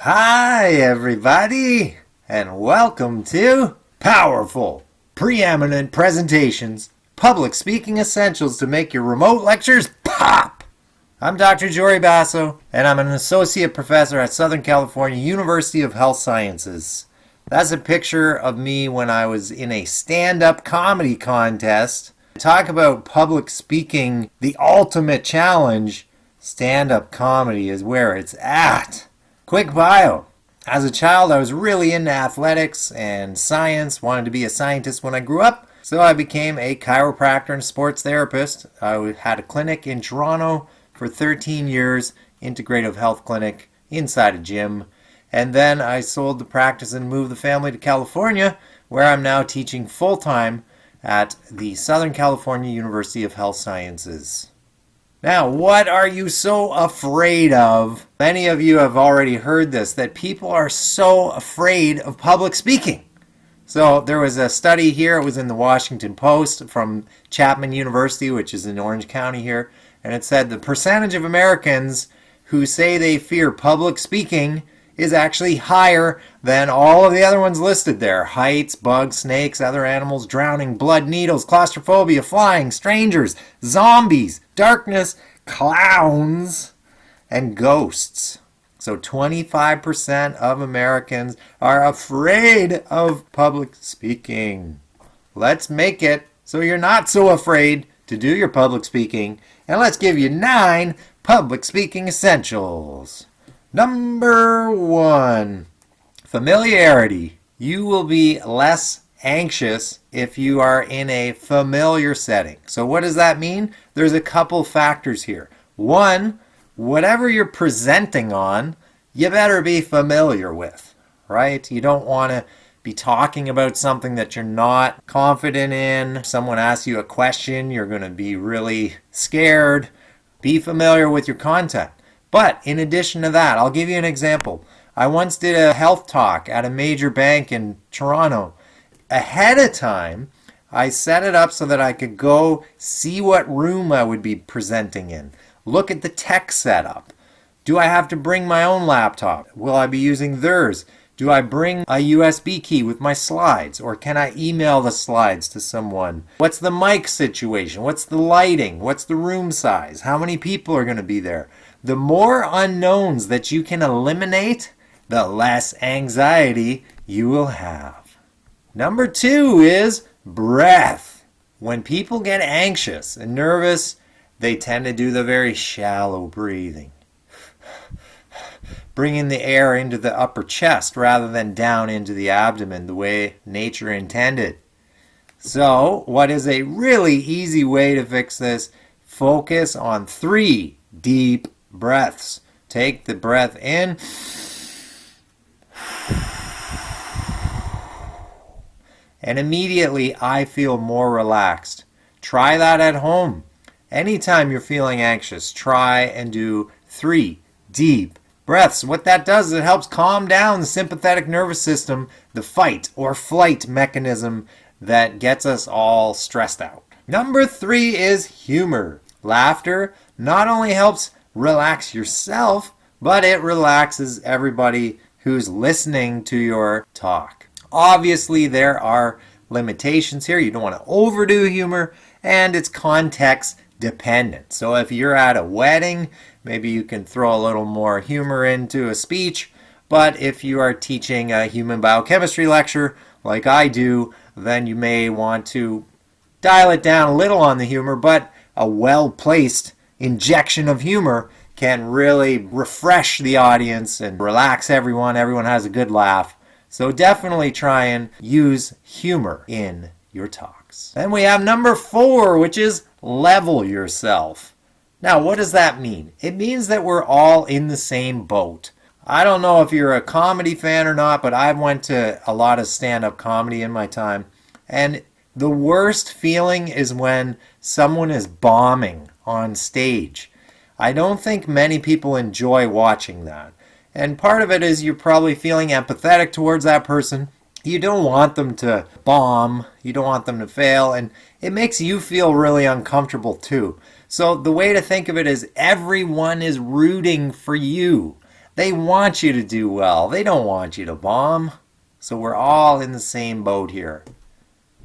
Hi, everybody, and welcome to Powerful, Preeminent Presentations, Public Speaking Essentials to make your remote lectures pop. I'm Dr. Jory Basso, and I'm an associate professor at Southern California University of Health Sciences. That's a picture of me when I was in a stand-up comedy contest. Talk about public speaking, the ultimate challenge. Stand-up comedy is where it's at. Quick bio. As a child, I was really into athletics and science, wanted to be a scientist when I grew up, so I became a chiropractor and sports therapist. I had a clinic in Toronto for 13 years, integrative health clinic inside a gym, and then I sold the practice and moved the family to California, where I'm now teaching full-time at the Southern California University of Health Sciences. Now, what are you so afraid of? Many of you have already heard this, that people are so afraid of public speaking. So there was a study here, it was in the Washington Post from Chapman University, which is in Orange County here, and it said the percentage of Americans who say they fear public speaking is actually higher than all of the other ones listed there. Heights, bugs, snakes, other animals, drowning, blood, needles, claustrophobia, flying, strangers, zombies, darkness, clowns, and ghosts. So 25% of Americans are afraid of public speaking. Let's make it so you're not so afraid to do your public speaking, and let's give you 9 public speaking essentials. Number 1, familiarity. You will be less anxious if you are in a familiar setting. So what does that mean? There's a couple factors here. 1, whatever you're presenting on, you better be familiar with, right? You don't want to be talking about something that you're not confident in. Someone asks you a question, you're going to be really scared. Be familiar with your content. But in addition to that, I'll give you an example. I once did a health talk at a major bank in Toronto. Ahead of time, I set it up so that I could go see what room I would be presenting in. Look at the tech setup. Do I have to bring my own laptop? Will I be using theirs? Do I bring a USB key with my slides, or can I email the slides to someone? What's the mic situation? What's the lighting? What's the room size? How many people are going to be there? The more unknowns that you can eliminate, the less anxiety you will have. Number 2 is breath. When people get anxious and nervous, they tend to do the very shallow breathing, bringing the air into the upper chest rather than down into the abdomen the way nature intended. So, what is a really easy way to fix this? Focus on 3 deep breaths. Take the breath in and immediately I feel more relaxed. Try that at home. Anytime you're feeling anxious, try and do 3 deep breaths. What that does is it helps calm down the sympathetic nervous system, the fight or flight mechanism that gets us all stressed out. Number 3 is humor. Laughter not only helps relax yourself, but it relaxes everybody who's listening to your talk. Obviously, there are limitations here. You don't want to overdo humor, and it's context dependent. So if you're at a wedding, maybe you can throw a little more humor into a speech, but if you are teaching a human biochemistry lecture like I do, then you may want to dial it down a little on the humor, but a well-placed injection of humor can really refresh the audience and relax everyone. Everyone has a good laugh. So definitely try and use humor in your talks. Then we have number 4, which is level yourself. Now, what does that mean? It means that we're all in the same boat. I don't know if you're a comedy fan or not, but I went to a lot of stand-up comedy in my time. And the worst feeling is when someone is bombing on stage. I don't think many people enjoy watching that. And part of it is you're probably feeling empathetic towards that person. You don't want them to bomb. You don't want them to fail. And it makes you feel really uncomfortable too. So the way to think of it is everyone is rooting for you. They want you to do well. They don't want you to bomb. So we're all in the same boat here.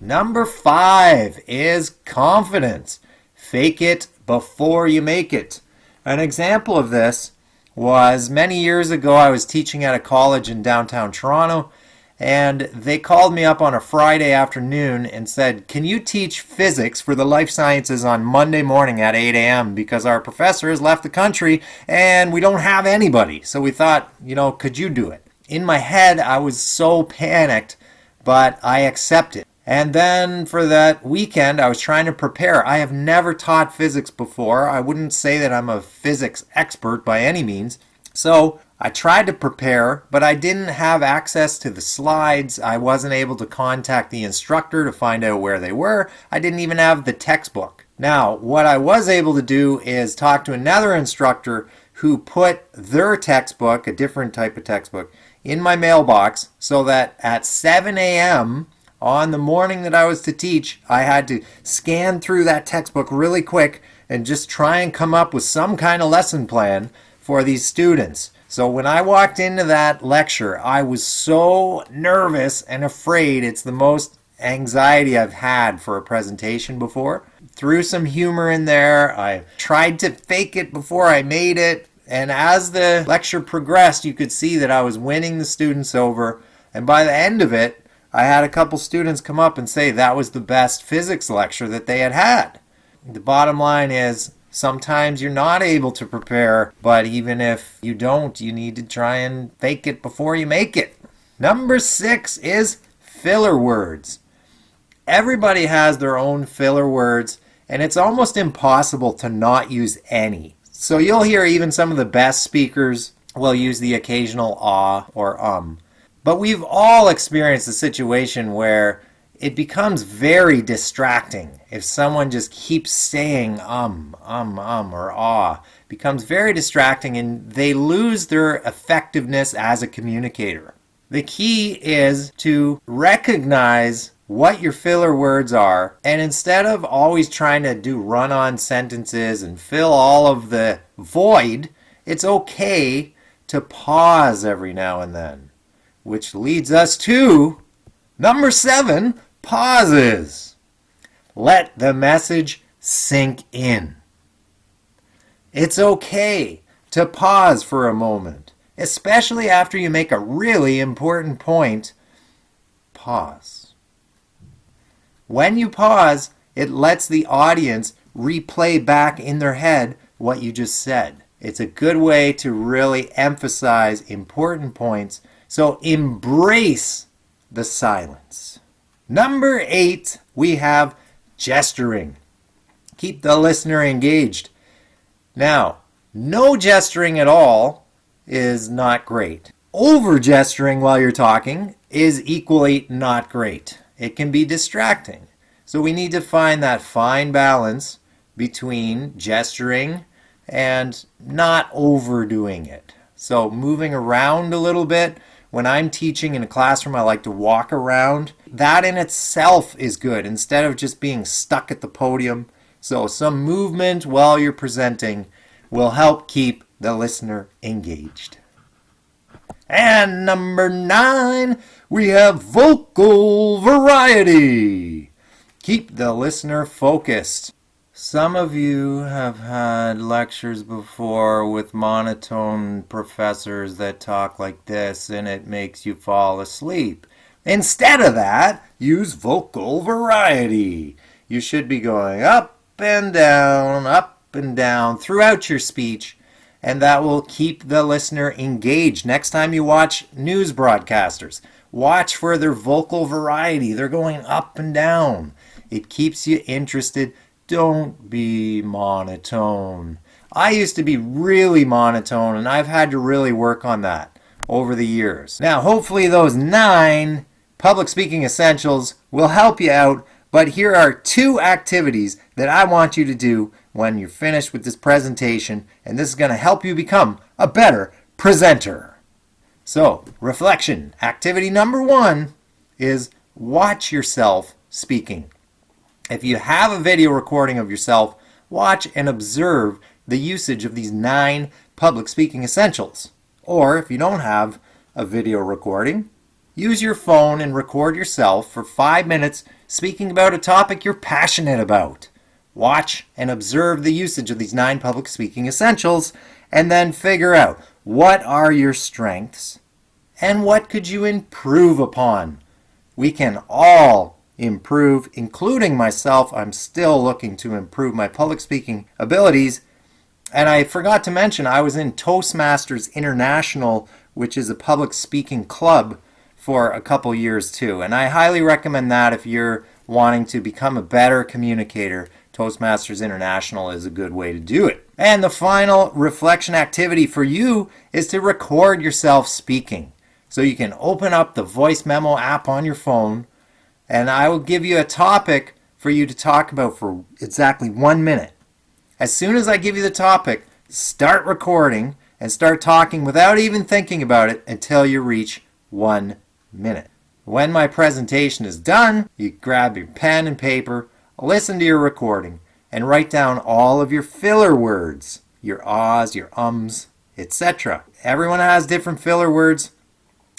Number 5 is confidence. Fake it before you make it. An example of this was many years ago. I was teaching at a college in downtown Toronto, and they called me up on a Friday afternoon and said, can you teach physics for the life sciences on Monday morning at 8 a.m. because our professor has left the country and we don't have anybody. So we thought, could you do it? In my head, I was so panicked, but I accepted. And then for that weekend, I was trying to prepare. I have never taught physics before. I wouldn't say that I'm a physics expert by any means. So I tried to prepare, but I didn't have access to the slides. I wasn't able to contact the instructor to find out where they were. I didn't even have the textbook. Now, what I was able to do is talk to another instructor who put their textbook, a different type of textbook, in my mailbox so that at 7 a.m., on the morning that I was to teach, I had to scan through that textbook really quick and just try and come up with some kind of lesson plan for these students. So when I walked into that lecture, I was so nervous and afraid. It's the most anxiety I've had for a presentation before. Threw some humor in there. I tried to fake it before I made it. And as the lecture progressed, you could see that I was winning the students over. And by the end of it, I had a couple students come up and say that was the best physics lecture that they had had. The bottom line is sometimes you're not able to prepare, but even if you don't, you need to try and fake it before you make it. Number 6 is filler words. Everybody has their own filler words, and it's almost impossible to not use any. So you'll hear even some of the best speakers will use the occasional ah or. But we've all experienced a situation where it becomes very distracting if someone just keeps saying or ah. It becomes very distracting and they lose their effectiveness as a communicator. The key is to recognize what your filler words are, and instead of always trying to do run-on sentences and fill all of the void, it's okay to pause every now and then. Which leads us to number 7, pauses. Let the message sink in. It's okay to pause for a moment, especially after you make a really important point. Pause. When you pause, it lets the audience replay back in their head what you just said. It's a good way to really emphasize important points. So embrace the silence. Number 8, we have gesturing. Keep the listener engaged. Now, no gesturing at all is not great. Over gesturing while you're talking is equally not great. It can be distracting. So we need to find that fine balance between gesturing and not overdoing it. So moving around a little bit. When I'm teaching in a classroom, I like to walk around. That in itself is good instead of just being stuck at the podium. So some movement while you're presenting will help keep the listener engaged. And number 9, we have vocal variety. Keep the listener focused. Some of you have had lectures before with monotone professors that talk like this and it makes you fall asleep. Instead of that, use vocal variety. You should be going up and down throughout your speech, and that will keep the listener engaged. Next time you watch news broadcasters, watch for their vocal variety. They're going up and down. It keeps you interested. Don't be monotone. I used to be really monotone, and I've had to really work on that over the years. Now, hopefully those 9 public speaking essentials will help you out, but here are 2 activities that I want you to do when you're finished with this presentation, and this is going to help you become a better presenter. So, reflection. Activity number 1 is watch yourself speaking. If you have a video recording of yourself, watch and observe the usage of these 9 public speaking essentials. Or if you don't have a video recording, use your phone and record yourself for 5 minutes speaking about a topic you're passionate about. Watch and observe the usage of these 9 public speaking essentials and then figure out what are your strengths and what could you improve upon. We can all improve, including myself. I'm still looking to improve my public speaking abilities. And I forgot to mention, I was in Toastmasters International, which is a public speaking club, for a couple years too. And I highly recommend that if you're wanting to become a better communicator. Toastmasters International is a good way to do it. And the final reflection activity for you is to record yourself speaking. So you can open up the voice memo app on your phone, and I will give you a topic for you to talk about for exactly 1 minute. As soon as I give you the topic, start recording and start talking without even thinking about it until you reach 1 minute. When my presentation is done, you grab your pen and paper, listen to your recording, and write down all of your filler words, your ahs, your ums, etc. Everyone has different filler words.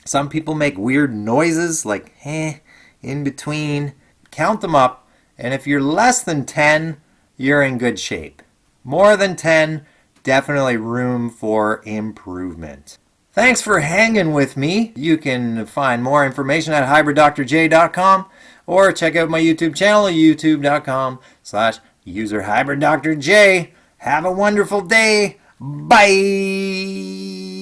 Some people make weird noises like in between. Count them up, and if you're less than 10, you're in good shape. More than 10, definitely room for improvement. Thanks for hanging with me. You can find more information at HybridDrJ.com or check out my YouTube channel at youtube.com/user HybridDrJ. Have a wonderful day. Bye.